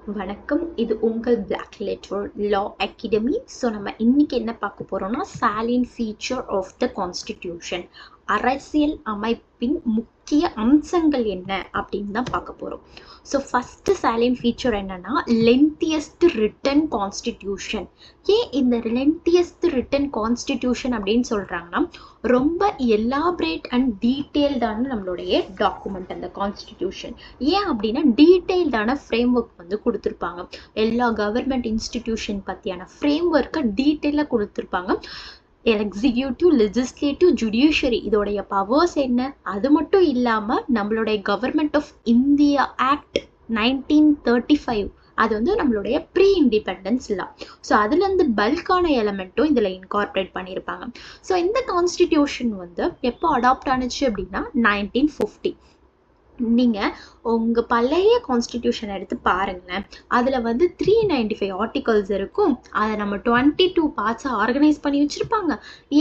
வணக்கம். இது உங்கள் Black Letter Law Academy. So நம்ம இன்னைக்கு என்ன பார்க்க போறோம்னா salient feature of the constitution, அரசியல் அமைப்பின் முக்கிய அம்சங்கள் என்ன அப்படின்னு தான் பார்க்க போறோம். ஸோ ஃபர்ஸ்ட் salient feature என்னன்னா lengthiest written constitution. ஏன் இந்த lengthiest written constitution அப்படின்னு சொல்றாங்கன்னா ரொம்ப எலாபரேட் அண்ட் டீட்டெயில்டான நம்மளுடைய டாக்குமெண்ட் அந்த கான்ஸ்டிடியூஷன். ஏன் அப்படின்னா டீட்டெயில்டான ஃப்ரேம் ஒர்க் வந்து கொடுத்துருப்பாங்க. எல்லா கவர்மெண்ட் இன்ஸ்டிடியூஷன் பற்றியான ஃப்ரேம் ஒர்க்கை டீட்டெயிலாக கொடுத்துருப்பாங்க. எக்ஸிக்யூட்டிவ், லெஜிஸ்லேட்டிவ், ஜுடிஷியரி இதோடைய பவர்ஸ் என்ன, அது மட்டும் இல்லாமல் நம்மளுடைய கவர்மெண்ட் ஆஃப் இந்தியா ஆக்ட் 1935 அது வந்து நம்மளுடைய ப்ரீ இண்டிபெண்டன்ஸ் லா. ஸோ அதுலேருந்து பல்கான எலமெண்ட்டும் இதில் இன்கார்பரேட் பண்ணியிருப்பாங்க. ஸோ இந்த கான்ஸ்டிடியூஷன் வந்து எப்போ அடாப்ட் ஆனிச்சு அப்படின்னா 1950. நீங்கள் உங்கள் பழைய கான்ஸ்டிடியூஷன் எடுத்து பாருங்களேன், அதில் வந்து 395 ஆர்டிகல்ஸ் இருக்கும். அதை நம்ம 22 பார்ட்ஸாக ஆர்கனைஸ் பண்ணி வச்சுருப்பாங்க.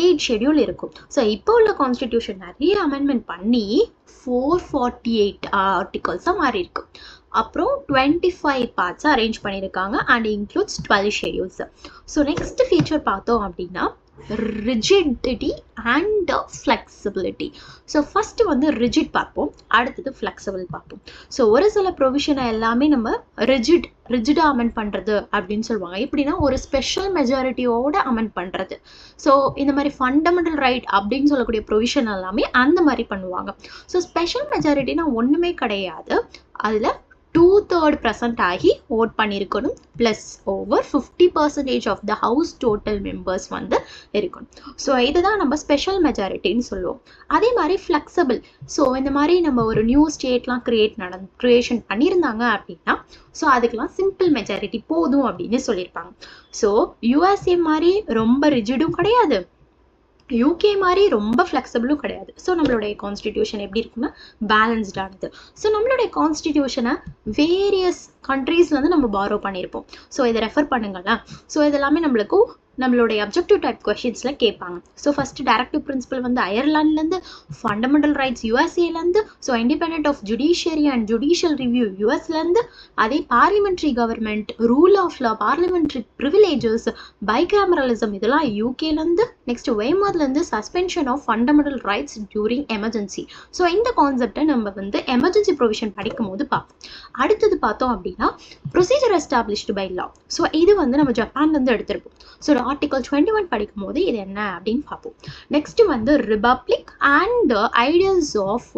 8 ஷெடியூல் இருக்கும். ஸோ இப்போ உள்ள கான்ஸ்டிடியூஷன் நிறைய அமெண்ட்மெண்ட் பண்ணி 448 ஆர்டிகல்ஸாக மாறி இருக்கு. அப்புறம் 25 பார்ட்ஸாக அரேஞ்ச் பண்ணியிருக்காங்க and includes 12 schedules. So next feature பார்த்தோம் அப்படின்னா rigidity and flexibility. So first வந்து ரிஜிட் பார்ப்போம், அடுத்தது ஃப்ளெக்சிபிள் பார்ப்போம். ஸோ ஒரு சில ப்ரொவிஷனை எல்லாமே நம்ம ரிஜிடாக அமெண்ட் பண்ணுறது அப்படின்னு சொல்லுவாங்க. எப்படின்னா ஒரு ஸ்பெஷல் மெஜாரிட்டியோட அமெண்ட் பண்ணுறது. ஸோ இந்த மாதிரி ஃபண்டமெண்டல் ரைட் அப்படின்னு சொல்லக்கூடிய ப்ரொவிஷன் எல்லாமே அந்த மாதிரி பண்ணுவாங்க. ஸோ ஸ்பெஷல் மெஜாரிட்டினா ஒன்றுமே கிடையாது, அதில் 2/3 present ஆகி ஓட் பண்ணியிருக்கணும், plus over 50% of the house total members வந்து இருக்கணும். ஸோ இதுதான் நம்ம ஸ்பெஷல் மெஜாரிட்டின்னு சொல்லுவோம். அதே மாதிரி ஃப்ளெக்சிபிள். ஸோ இந்த மாதிரி நம்ம ஒரு நியூ ஸ்டேட்லாம் க்ரியேஷன் பண்ணியிருந்தாங்க அப்படின்னா ஸோ அதுக்கெலாம் சிம்பிள் மெஜாரிட்டி போதும் அப்படின்னு சொல்லியிருப்பாங்க. ஸோ யூஎஸ்ஏ மாதிரி ரொம்ப ரிஜிடும் கிடையாது, யூகே மாதிரி ரொம்ப ஃப்ளெக்சிபிளும் கிடையாது. ஸோ நம்மளுடைய கான்ஸ்டிடியூஷன் எப்படி இருக்குன்னா பேலன்ஸ்டானது. ஸோ நம்மளுடைய கான்ஸ்டிடியூஷனை வேரியஸ் கண்ட்ரீஸ்லேருந்து நம்ம பாரோ பண்ணியிருப்போம். ஸோ இதை ரெஃபர் பண்ணுங்களா. ஸோ இதெல்லாமே நம்மளுடைய அப்ஜெக்டிவ் டைப் கொஷின்ஸில் கேட்பாங்க. ஸோ ஃபஸ்ட்டு டைரக்டிவ் பிரின்சிபல் வந்து அயர்லாண்ட்லேருந்து, ஃபண்டமெண்டல் ரைட்ஸ் யூஎஸ்ஏலேருந்து, so independent of judiciary and judicial review யூஎஸ்லேருந்து, அதே parliamentary government, rule of law, parliamentary privileges, bicameralism இதெல்லாம் யூகேலேருந்து, நெக்ஸ்ட் வேமர்லேருந்து suspension of fundamental rights during emergency. So இந்த கான்செப்டை நம்ம வந்து எமர்ஜென்சி ப்ரொவிஷன் படிக்கும் போது பார்ப்போம். அடுத்தது பார்த்தோம் அப்படின்னா procedure established by law. So இது வந்து நம்ம ஜப்பான்லேருந்து எடுத்திருப்போம். ஸோ ஆர்டிகல் 21 படிக்கும் போது இது என்ன அப்படின்னு பார்ப்போம். நெக்ஸ்ட் வந்து republic and ideals of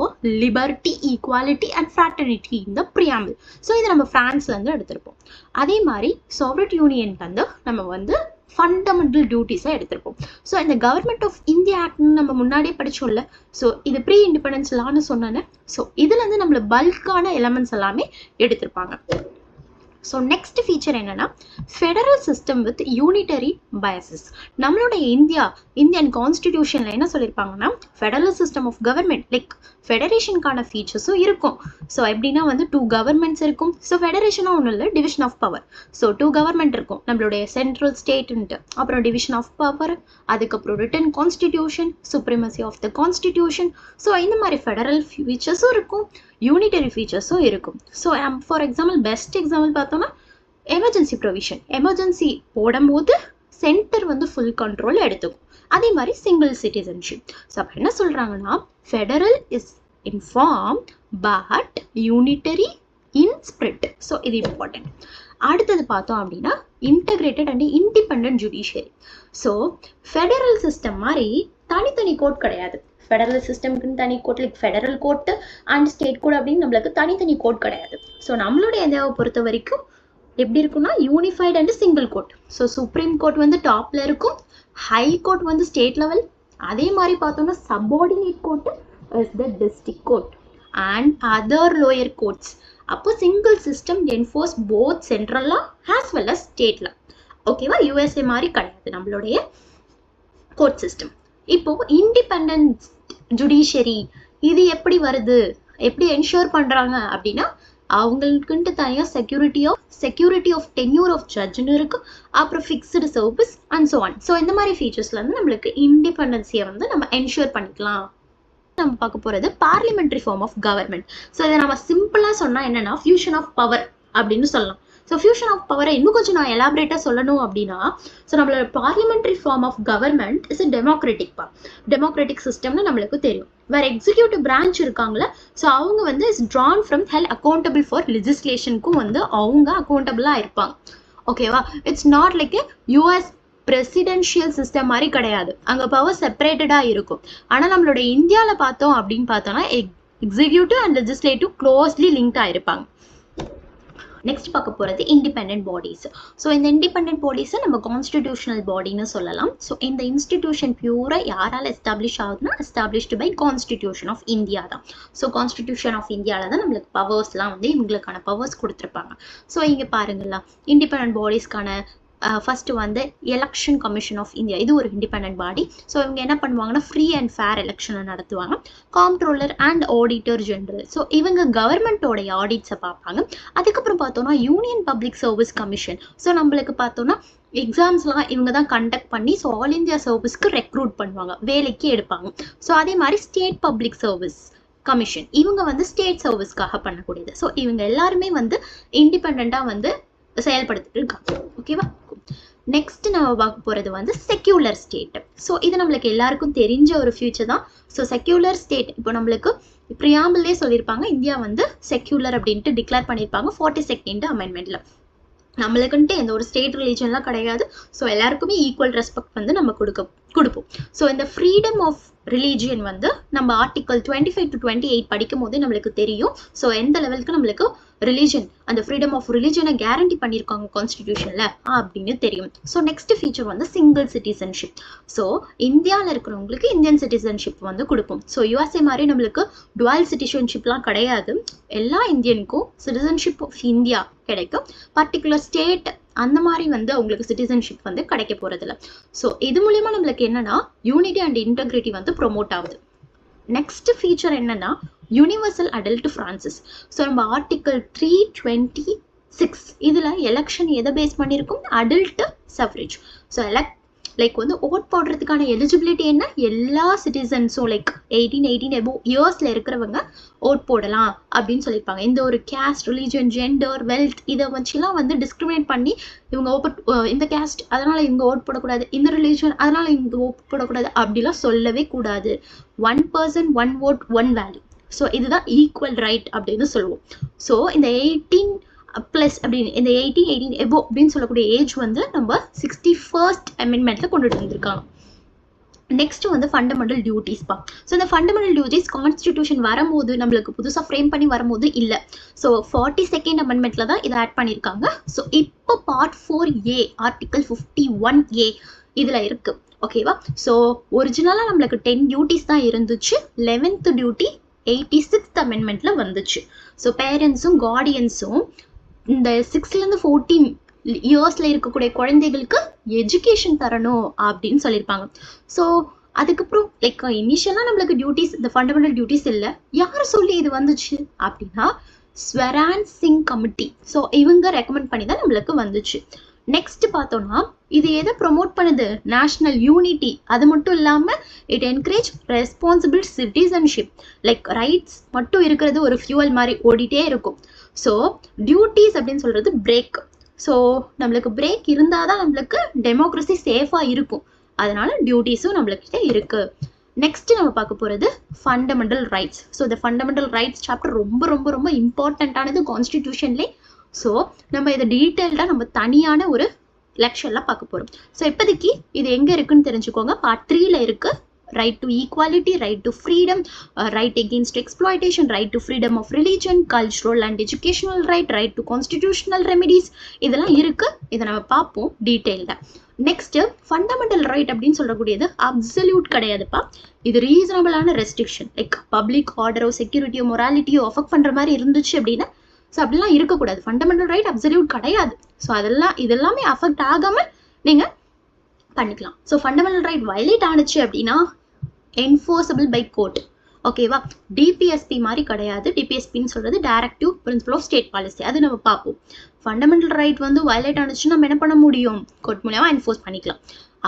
liberty, equality and fraternity இந்த ப்ரியாம்பிள். ஸோ இது நம்ம ஃப்ரான்ஸ்லேருந்து எடுத்திருப்போம். அதே மாதிரி சோவியட் யூனியன்லேருந்து நம்ம வந்து ஃபண்டமெண்டல் டியூட்டிஸை எடுத்திருப்போம். ஸோ இந்த கவர்மெண்ட் ஆஃப் இந்தியா ஆக்ட்னு நம்ம முன்னாடியே படிச்சோம்ல. ஸோ இது ப்ரீ இண்டிபெண்டன்ஸ் லான்னு சொன்னேன்னு. ஸோ இதுலேருந்து நம்மள பல்கான எலமெண்ட்ஸ் எல்லாமே எடுத்திருப்பாங்க. ஸோ நெக்ஸ்ட் ஃபீச்சர் என்னன்னா federal system with unitary biases. நம்மளுடைய இந்தியன் கான்ஸ்டிடியூஷனில் என்ன சொல்லியிருப்பாங்கன்னா federal system of government like ஃபெடரேஷனுக்கான ஃபீச்சர்ஸும் இருக்கும். ஸோ எப்படின்னா வந்து 2 கவர்மெண்ட்ஸ் இருக்கும். ஸோ ஃபெடரேஷனாக ஒன்றும் இல்லை, division of power. So 2 government இருக்கும், நம்மளுடைய சென்ட்ரல் ஸ்டேட்டுன்ட்டு, அப்புறம் டிவிஷன் ஆஃப் பவர், அதுக்கப்புறம் written constitution, supremacy of the constitution. So இந்த மாதிரி ஃபெடரல் ஃபீச்சர்ஸும் இருக்கும், யூனிட்டரி ஃபீச்சர்ஸும் இருக்கும். So for example best example பார்த்தோம்னா எமர்ஜென்சி ப்ரொவிஷன். எமர்ஜென்சி போடும்போது சென்டர் வந்து ஃபுல் கண்ட்ரோல் எடுத்துக்கும். அதே மாதிரி சிங்கிள் சிட்டிசன்ஷிப். ஸோ அப்போ என்ன சொல்கிறாங்கன்னா federal is in form but unitary in spirit. So இது இம்பார்ட்டன்ட். அடுத்தது பார்த்தோம் அப்படின்னா integrated and independent judiciary. So federal system மாதிரி தனித்தனி கோர்ட் கிடையாது. ஃபெடரல் சிஸ்டம்க்குன்னு தனி court, like federal court and state court அப்படின்னு நம்மளுக்கு தனித்தனி கோர்ட் கிடையாது. ஸோ நம்மளுடைய இந்தியாவை பொறுத்த வரைக்கும் எப்படி இருக்குன்னா unified and single court. So supreme court வந்து டாப்ல இருக்கும், ஹை கோர்ட் வந்து ஸ்டேட் லெவல். அதே மாதிரி பார்த்தோம்னா subordinate court is the district court and other lower courts. அப்போ single system enforce both central law as well as state law. ஓகேவா? USA மாதிரி கிடையாது நம்மளுடைய கோர்ட் சிஸ்டம். இப்போ இண்டிபெண்டன்ஸ் ஜுடிஷியரி இது எப்படி வருது, எப்படி என்ஷூர் பண்றாங்க அப்படின்னா அவங்களுக்குன்ட்டு தனியாக செக்யூரிட்டி ஆஃப் டென்யூர் ஆஃப் ஜட்ஜ்னு இருக்கு, அப்புறம் fixed service and so on. So இந்த மாதிரி ஃபீச்சர்ஸ்ல இருந்து நம்மளுக்கு இண்டிபெண்டன்ஸியை வந்து நம்ம என்ஷூர் பண்ணிக்கலாம். நம்ம பார்க்க போறது parliamentary form of government. So இதை நம்ம சிம்பிளா சொன்னா என்னன்னா ஃபியூஷன் ஆஃப் பவர் அப்படின்னு சொல்லலாம். ஸோ ஃபியூஷன் ஆஃப் பவரை இன்னும் கொஞ்சம் நான் எலாபரேட்டாக சொல்லணும் அப்படின்னா, ஸோ நம்மளோட parliamentary form of government is democratic சிஸ்டம்னு நம்மளுக்கு தெரியும். வேற எக்ஸிக்யூட்டிவ் பிரான்ச் இருக்காங்களே, ஸோ அவங்க வந்து is drawn from held accountable for லெஜிஸ்லேஷனுக்கும் வந்து அவங்க அக்கௌண்டபிளாக இருப்பாங்க. ஓகேவா? It's not like US presidential system மாதிரி கிடையாது, அங்கே பவர் செப்பரேட்டடாக இருக்கும். ஆனால் நம்மளோட இந்தியாவில் பார்த்தோம் அப்படின்னு பார்த்தோன்னா எக்ஸிக்யூட்டிவ் அண்ட் லெஜிஸ்லேட்டிவ் க்ளோஸ்லி லிங்க்டாக இருப்பாங்க. நெக்ஸ்ட் பார்க்க போகிறது இண்டிபெண்டன்ட் பாடிஸ். ஸோ இந்த இண்டிபெண்டன்ட் பாடிஸை நம்ம கான்ஸ்டிடியூஷனல் பாடின்னு சொல்லலாம். ஸோ இந்த இன்ஸ்டிடியூஷன் பியூராக யாரால் எஸ்டாப்ளிஷ் ஆகுதுன்னா established by constitution of India தான். ஸோ கான்ஸ்டிடியூஷன் ஆஃப் இந்தியாவில் தான் நம்மளுக்கு பவர்ஸ்லாம் வந்து இவங்களுக்கான பவர்ஸ் கொடுத்துருப்பாங்க. ஸோ இங்கே பாருங்களா, இண்டிபெண்டன்ட் பாடிஸ்க்கான ஃபஸ்ட்டு வந்து எலெக்ஷன் கமிஷன் ஆஃப் இந்தியா, இது ஒரு இண்டிபெண்டன்ட் பாடி. ஸோ இவங்க என்ன பண்ணுவாங்கன்னா ஃப்ரீ அண்ட் ஃபேர் எலெக்ஷனை நடத்துவாங்க. காம்ப்ட்ரோலர் அண்ட் ஆடிட்டர் ஜெனரல், ஸோ இவங்க கவர்மெண்ட்டோடைய ஆடிட்ஸை பார்ப்பாங்க. அதுக்கப்புறம் பார்த்தோன்னா union public service commission, so நம்மளுக்கு பார்த்தோன்னா எக்ஸாம்ஸ்லாம் இவங்க தான் கண்டக்ட் பண்ணி ஸோ ஆல் இந்தியா சர்வீஸ்க்கு ரெக்ரூட் பண்ணுவாங்க, வேலைக்கு எடுப்பாங்க. ஸோ அதே மாதிரி ஸ்டேட் பப்ளிக் சர்வீஸ் கமிஷன், இவங்க வந்து ஸ்டேட் சர்வீஸ்க்காக பண்ணக்கூடியது. ஸோ இவங்க எல்லாருமே வந்து இண்டிபெண்ட்டாக வந்து செயல்படுத்திட்டு இருக்காங்க. ஓகேவா? நெக்ஸ்ட் நம்ம பார்க்க போகிறது வந்து செக்யூலர் ஸ்டேட். ஸோ இது நம்மளுக்கு எல்லாருக்கும் தெரிஞ்ச ஒரு ஃபியூச்சர் தான். ஸோ செக்யூலர் ஸ்டேட் இப்போ நம்மளுக்கு ப்ரியாம்பிள்லே சொல்லியிருப்பாங்க, இந்தியா வந்து செக்யூலர் அப்படின்ட்டு டிக்ளேர் பண்ணியிருப்பாங்க 42nd அமெண்ட்மெண்ட்ல. நம்மளுக்குன்ட்டு எந்த ஒரு ஸ்டேட் ரிலீஜன்லாம் கிடையாது. ஸோ எல்லாருக்குமே ஈக்குவல் ரெஸ்பெக்ட் வந்து நம்ம கொடுப்போம். ஸோ இந்த ஃப்ரீடம் ஆஃப் ரிலீஜியன் வந்து நம்ம ஆர்டிகல் 25 to 28 படிக்கும் போதே நம்மளுக்கு தெரியும். ஸோ எந்த லெவலுக்கு நம்மளுக்கு ரிலீஜன், அந்த ஃப்ரீடம் ஆஃப் ரிலீஜனை கேரண்டி பண்ணியிருக்காங்க கான்ஸ்டிடியூஷன்ல அப்படின்னு தெரியும். ஸோ நெக்ஸ்ட் ஃபீச்சர் வந்து சிங்கிள் சிட்டிசன்ஷிப். ஸோ இந்தியாவில் இருக்கிறவங்களுக்கு இந்தியன் சிட்டிசன்ஷிப் வந்து கொடுப்போம். ஸோ யூஎஸ்ஏ மாதிரி நம்மளுக்கு டுவல் சிட்டிசன்ஷிப்லாம் கிடையாது, எல்லா இந்தியனுக்கும் சிட்டிசன்ஷிப் ஆஃப் இந்தியா கிடைக்கும். பர்டிகுலர் ஸ்டேட் அந்த மாதிரி வந்து அவங்களுக்கு சிட்டிசன்ஷிப் வந்து கிடைக்க போறதில்ல. ஸோ இது மூலயமா நம்மளுக்கு என்னன்னா யூனிட்டி அண்ட் இன்டெகிரிட்டி வந்து ப்ரொமோட் ஆகுது. நெக்ஸ்ட் ஃபீச்சர் என்னன்னா யூனிவர்சல் அடல்ட் ஃப்ரான்சிஸ். ஸோ நம்ம ஆர்டிகல் 326 இதில் எலெக்ஷன் எதை பேஸ் பண்ணியிருக்கும், அடல்ட் சஃப்ரேஜ். ஸோ லைக் வந்து ஓட் போடுறதுக்கான எலிஜிபிலிட்டி என்ன, எல்லா சிட்டிசன்ஸும் லைக் 18 above இயர்ஸில் இருக்கிறவங்க ஓட் போடலாம் அப்படின்னு சொல்லியிருப்பாங்க. இந்த ஒரு கேஸ்ட், ரிலீஜன், ஜெண்டர், வெல்த் இதை வச்சுலாம் வந்து டிஸ்கிரிமினேட் பண்ணி இவங்க இந்த கேஸ்ட் அதனால இவங்க ஓட் போடக்கூடாது, இந்த ரிலீஜன் அதனால இவங்க ஓட் போடக்கூடாது அப்படிலாம் சொல்லவே கூடாது. 1 person 1 vote 1 value. ஸோ இதுதான் ஈக்குவல் ரைட் அப்படின்னு சொல்லுவோம். ஸோ இந்த 18+ அப்படின்னு இந்த 18 above அப்படின்னு சொல்லக்கூடிய ஏஜ் வந்து நம்ம 61st அமெண்ட்மெண்ட்ல கொண்டுட்டு வந்திருக்காங்க. நெக்ஸ்ட் வந்து ஃபண்டமெண்டல் டியூட்டிஸ் பா. ஸோ இந்த ஃபண்டமெண்டல் டியூட்டிஸ் கான்ஸ்டிடியூஷன் வரும்போது நம்மளுக்கு புதுசாக ஃப்ரேம் பண்ணி வரும்போது இல்லை. ஸோ 42nd அமெண்ட்மெண்ட்ல தான் இதை ஆட் பண்ணியிருக்காங்க. ஸோ இப்போ பார்ட் 4A ஆர்டிகல் 51A இதில் இருக்கு. ஓகேவா? ஸோ ஒரிஜினலாக நம்மளுக்கு 10 டியூட்டிஸ் தான் இருந்துச்சு. 11th டியூட்டி 86th அமெண்ட்மெண்ட்ல வந்துச்சு. ஸோ பேரண்ட்ஸும் கார்டியன்ஸும் இந்த 6 to 14 இயர்ஸ்ல இருக்கக்கூடிய குழந்தைகளுக்கு எஜுகேஷன் தரணும் அப்படின்னு சொல்லியிருப்பாங்க. ஸோ அதுக்கப்புறம் லைக் இனிஷியலாக நம்மளுக்கு டியூட்டிஸ், இந்த ஃபண்டமெண்டல் டியூட்டிஸ் இல்லை. யார் சொல்லி இது வந்துச்சு அப்படின்னா ஸ்வரான் சிங் கமிட்டி. ஸோ இவங்க ரெக்கமெண்ட் பண்ணி தான் நம்மளுக்கு வந்துச்சு. நெக்ஸ்ட் பார்த்தோம்னா இது எதை ப்ரொமோட் பண்ணுது, நேஷனல் யூனிட்டி. அது மட்டும் இல்லாமல் it encourage responsible citizenship. Like rights மட்டும் இருக்கிறது ஒரு ஃபியூவல் மாதிரி ஓடிட்டே இருக்கும். ஸோ டியூட்டிஸ் அப்படின்னு சொல்றது பிரேக். ஸோ நம்மளுக்கு பிரேக் இருந்தால் தான் நம்மளுக்கு டெமோக்ரஸி சேஃபாக இருக்கும். அதனால டியூட்டிஸும் நம்மளுக்கிட்ட இருக்கு. நெக்ஸ்ட் நம்ம பார்க்க போகிறது ஃபண்டமெண்டல் ரைட்ஸ். ஸோ இந்த ஃபண்டமெண்டல் ரைட்ஸ் சாப்டர் ரொம்ப ரொம்ப ரொம்ப இம்பார்ட்டண்ட்டானது கான்ஸ்டிடியூஷன்லே. ஸோ நம்ம இதை டீட்டெயில்டாக நம்ம தனியான ஒரு லெக்சர்லாம் பார்க்க போகிறோம். ஸோ இப்போதைக்கு இது எங்கே இருக்குன்னு தெரிஞ்சுக்கோங்க. பார்ட் 3ல இருக்கு. right to equality, right to freedom, right against exploitation, right to freedom of religion, cultural and educational right, right to constitutional remedies, இதெல்லாம் இருக்கு. இதை நம்ம பார்ப்போம் டீட்டெயில்டா. நெக்ஸ்ட் ஃபண்டமெண்டல் ரைட் அப்படின்னு சொல்லக்கூடியது அப்சல்யூட் கிடையாதுப்பா. இது ரீசனபிளான ரெஸ்ட்ரிக்ஷன். லைக் பப்ளிக் ஆர்டரோ செக்யூரிட்டியோ மொராலிட்டியோ அஃபெக்ட் பண்ணுற மாதிரி இருந்துச்சு அப்படின்னா ஸோ அப்படிலாம் இருக்கக்கூடாது. ஃபண்டமெண்டல் ரைட் அப்சல்யூட் கிடையாது. ஸோ இதெல்லாமே அஃபெக்ட் ஆகாமல் நீங்கள் பண்ணிக்கலாம். ஸோ ஃபண்டமெண்டல் ரைட் வயலேட் ஆனிச்சு அப்படின்னா என்ஃபோர்ஸபிள் பை கோர்ட். ஓகேவா? டிபிஎஸ்பி மாதிரி கிடையாது. டிபிஎஸ்பின்னு சொல்றது directive principle of state policy. அது நம்ம பார்ப்போம். ஃபண்டமெண்டல் ரைட் வந்து வயலேட் ஆனிச்சுன்னா நம்ம என்ன பண்ண முடியும், கோர்ட் மூலமா என்ஃபோர்ஸ் பண்ணிக்கலாம்.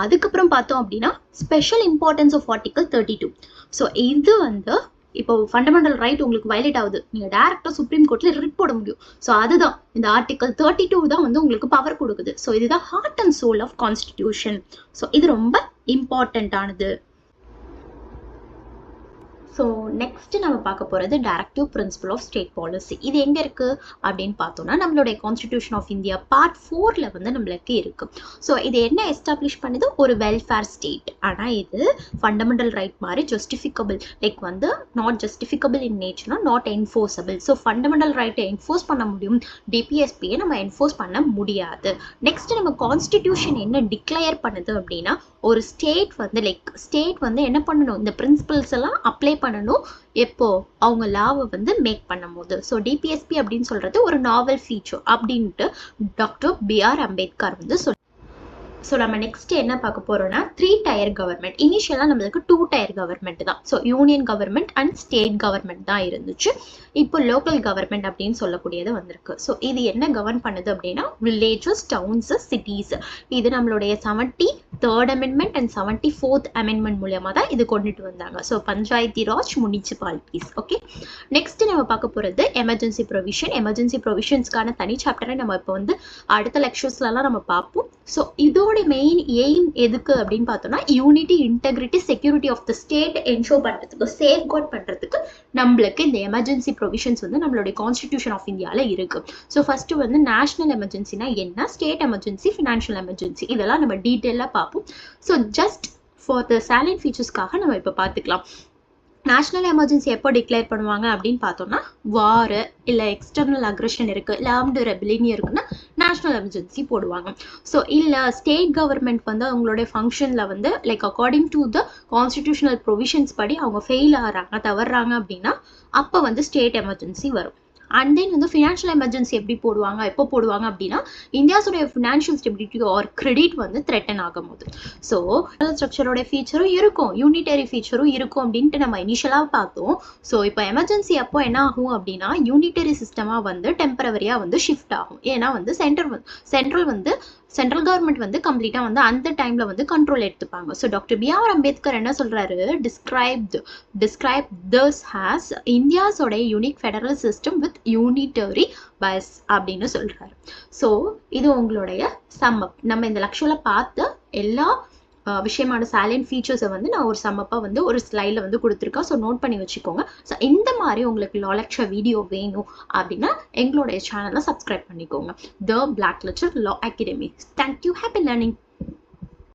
அதுக்கப்புறம் பார்த்தோம் அப்படின்னா special importance of article 32. So இது வந்து இப்போ ஃபண்டமெண்டல் ரைட் உங்களுக்கு வயலேட் ஆகுது, நீங்க டைரக்டா சுப்ரீம் கோர்ட்ல ரிட் போட முடியும். ஸோ அதுதான் இந்த ஆர்டிகல் 32 தான் வந்து உங்களுக்கு பவர் கொடுக்குது. ஸோ இதுதான் heart and soul of constitution. So இது ரொம்ப இம்பார்ட்டன்டானது. ஸோ நெக்ஸ்ட் நம்ம பார்க்க போகிறது directive principle of state policy. இது எங்கே இருக்குது அப்படின்னு பார்த்தோம்னா நம்மளுடைய கான்ஸ்டிடியூஷன் ஆஃப் இந்தியா பார்ட் 4ல் வந்து நம்மளுக்கு இருக்குது. ஸோ இது என்ன எஸ்டாப்ளிஷ் பண்ணுது? ஒரு வெல்ஃபேர் ஸ்டேட். ஆனால் இது ஃபண்டமெண்டல் ரைட் மாதிரி ஜஸ்டிஃபிகபிள், லைக் வந்து நாட் ஜஸ்டிஃபிகபிள் இன் நேச்சர்னா நாட் என்ஃபோர்ஸபிள். ஸோ ஃபண்டமெண்டல் ரைட்டை என்ஃபோர்ஸ் பண்ண முடியும், டிபிஎஸ்பியை நம்ம என்ஃபோர்ஸ் பண்ண முடியாது. நெக்ஸ்ட் நம்ம கான்ஸ்டிடியூஷன் என்ன டிக்ளேர் பண்ணுது அப்படின்னா ஒரு ஸ்டேட் வந்து ஸ்டேட் வந்து என்ன பண்ணணும், இந்த பிரின்சிபல்ஸ் எல்லாம் அப்ளை பண்ணணும். எப்போ அவங்க லாவை வந்து மேக் பண்ணும்போது. ஸோ டிபிஎஸ்பி அப்படின்னு சொல்றது ஒரு நாவல் ஃபீச்சர் அப்படின்ட்டு டாக்டர் B.R. அம்பேத்கர் வந்து ஸோ நம்ம நெக்ஸ்ட் என்ன பார்க்க போறோம்னா 3 டயர் கவர்மெண்ட். இனிஷியலாக நம்மளுக்கு 2 டயர் கவர்மெண்ட் தான். So union government and state government தான் இருந்துச்சு. இப்போ லோக்கல் கவர்மெண்ட் அப்படின்னு சொல்லக்கூடியது வந்திருக்கு. ஸோ இது என்ன கவர்ன் பண்ணுது அப்படின்னா வில்லேஜஸ், டவுன்ஸ், சிட்டிஸ். இது நம்மளுடைய 73rd amendment and 74th amendment மூலமா தான் இது கொண்டுட்டு வந்தாங்க. So panchayati raj, municipalities. Okay, next நம்ம பார்க்க போறது எமர்ஜென்சி ப்ரொவிஷன். எமர்ஜென்சி ப்ரொவிஷன்ஸ்க்கான தனி சாப்டரை நம்ம இப்போ வந்து அடுத்த லெக்சர்ஸ்லாம் நம்ம பார்ப்போம். ஸோ இதோட மெயின் எய்ம் எதுக்கு அப்படின்னு பார்த்தோம்னா unity, integrity, security of the state ensure பண்றதுக்கு, சேஃப்கார்ட் பண்றதுக்கு நம்மளுக்கு இந்த எமர்ஜென்சி ப்ரொவிஷன்ஸ் வந்து நம்மளுடைய கான்ஸ்டிடியூஷன் ஆஃப் இந்தியாவில் இருக்கு. ஸோ ஃபர்ஸ்ட் வந்து நேஷனல் எமர்ஜென்சினா என்ன, ஸ்டேட் எமர்ஜென்சி, ஃபினான்ஷியல் எமர்ஜென்சி, இதெல்லாம் நம்ம டீட்டெயிலாக பார்ப்போம். So just for the salient ஃபீச்சர்ஸ்க்காக நம்ம இப்போ பார்த்துக்கலாம். நேஷனல் எமர்ஜென்சி எப்போ டிக்ளேர் பண்ணுவாங்க அப்படின்னு பார்த்தோம்னா வார் இல்லை எக்ஸ்டர்னல் அக்ரெஷன் இருக்குது, இல்லை ஆர்ம்டு ரெபெலியன் இருக்குன்னா நேஷனல் எமர்ஜென்சி போடுவாங்க. ஸோ இல்லை ஸ்டேட் கவர்மெண்ட் வந்து அவங்களுடைய ஃபங்க்ஷனில் வந்து like according to the constitutional provisions படி அவங்க ஃபெயில் ஆகிறாங்க, தவறுறாங்க அப்படின்னா அப்போ வந்து ஸ்டேட் எமர்ஜென்சி வரும். அண்ட் தென் வந்து ஃபினான்ஷியல் எமர்ஜென்சி எப்படி போடுவாங்க, எப்போ போடுவாங்க அப்படின்னா இந்தியாஸோடைய ஃபினான்ஷியல் ஸ்டெபிலிட்டி ஆர் கிரெடிட் வந்து த்ரெட்டன் ஆகும் போது. ஸோ ஸ்ட்ரக்சரோட ஃபீச்சரும் இருக்கும், யூனிட்டரி ஃபீச்சரும் இருக்கும் அப்படின்ட்டு நம்ம இனிஷியலாக பார்த்தோம். ஸோ இப்போ எமர்ஜென்சி அப்போ என்ன ஆகும் அப்படின்னா யூனிட்டரி சிஸ்டமாக வந்து டெம்பரவரியாக வந்து ஷிஃப்ட் ஆகும். ஏன்னா வந்து சென்ட்ரல் கவர்மெண்ட் வந்து கம்ப்ளீட்டாக வந்து அந்த டைமில் வந்து கண்ட்ரோல் எடுத்துப்பாங்க. So doctor B.R. அம்பேத்கர் என்ன சொல்கிறாரு, டிஸ்கிரைப் திஸ் ஹாஸ் இந்தியாஸோட unique federal system with unitary bias அப்படின்னு சொல்கிறாரு. ஸோ இது உங்களுடைய சம்மப். நம்ம இந்த லெக்சரில் பார்த்த எல்லா விஷயமான சைலண்ட் ஃபீச்சர்ஸை வந்து நான் ஒரு சம்மப்பாக வந்து ஒரு ஸ்லைடில் வந்து கொடுத்துருக்கேன். ஸோ நோட் பண்ணி வச்சுக்கோங்க. ஸோ இந்த மாதிரி உங்களுக்கு லா லெக்சர் வீடியோ வேணும் அப்படின்னா எங்களுடைய சேனலை சப்ஸ்கிரைப் பண்ணிக்கோங்க. The Black Lecture Law Academy. Thank you. Happy learning.